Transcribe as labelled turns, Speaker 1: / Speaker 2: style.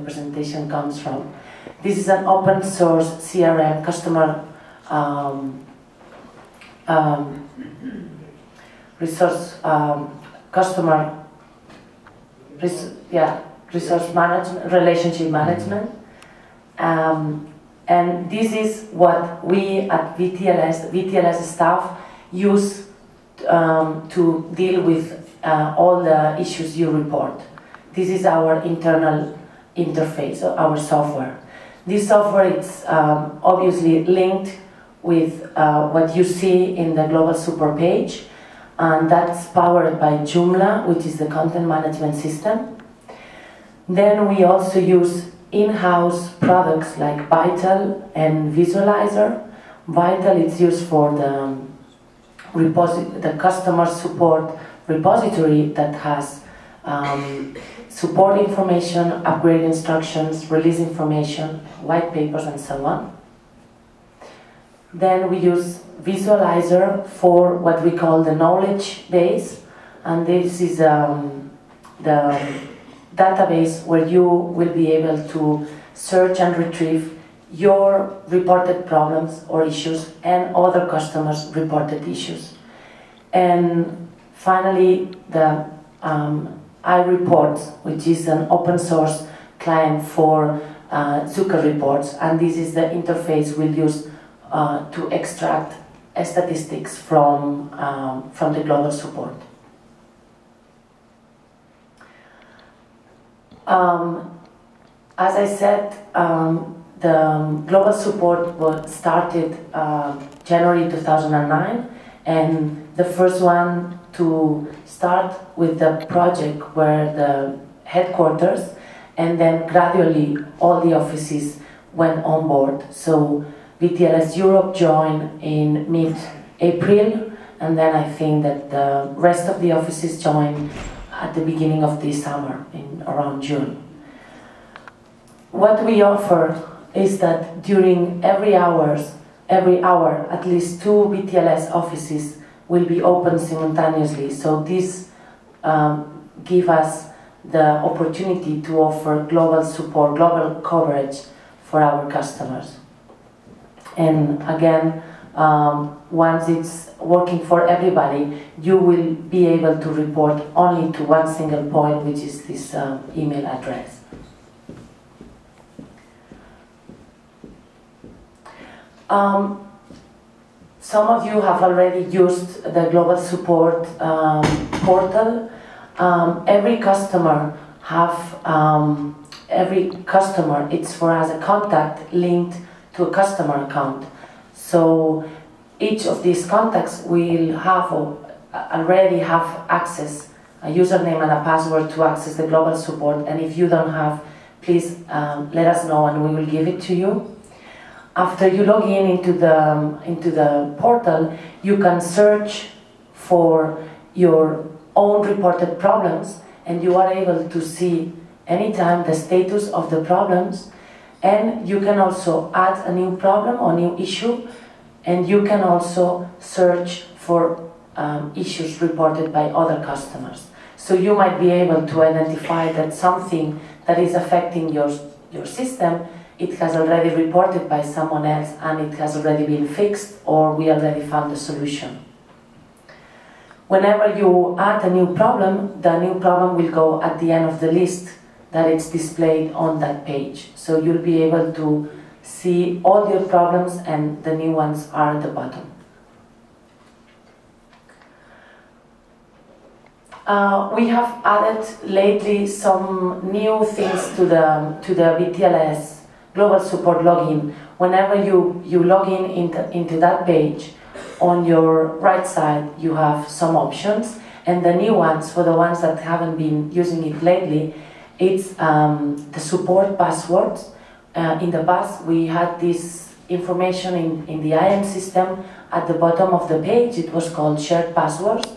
Speaker 1: presentation comes from. This is an open source CRM, customer resource management, relationship management. And this is what we at VTLS staff use to deal with all the issues you report. This is our internal interface, our software. This software is obviously linked with what you see in the global support page, and that's powered by Joomla, which is the content management system. Then we also use in-house products like Vital and Visualizer. Vital is used for the customer support repository that has support information, upgrade instructions, release information, white papers, and so on. Then we use Visualizer for what we call the knowledge base, and this is the database where you will be able to search and retrieve your reported problems or issues and other customers' reported issues. And finally, the iReports, which is an open source client for Zucker reports, and this is the interface we'll use to extract statistics from the global support. As I said, the global support was started January 2009, and the first one to start with the project were the headquarters, and then gradually all the offices went on board. So VTLS Europe joined in mid-April, and then I think that the rest of the offices joined at the beginning of this summer, in around June. What we offer is that during every hour, at least 2 VTLS offices will be open simultaneously. So this gives us the opportunity to offer global support, global coverage for our customers. And again, once it's working for everybody, you will be able to report only to one single point, which is this email address. Some of you have already used the global support portal. Every customer, it's for us a contact linked to a customer account. So each of these contacts will already have access, a username and a password to access the global support, and if you don't have, please let us know and we will give it to you. After you log in into the portal, you can search for your own reported problems, and you are able to see anytime the status of the problems, and you can also add a new problem or new issue, and you can also search for issues reported by other customers. So you might be able to identify that something that is affecting your system, it has already reported by someone else and it has already been fixed, or we already found a solution. Whenever you add a new problem, the new problem will go at the end of the list that it's displayed on that page. So you'll be able to see all your problems, and the new ones are at the bottom. We have added lately some new things to the VTLS Global Support login. Whenever you log into that page, on your right side you have some options, and the new ones, for the ones that haven't been using it lately, it's the support passwords. In the past we had this information in the IAM system at the bottom of the page. It was called shared passwords,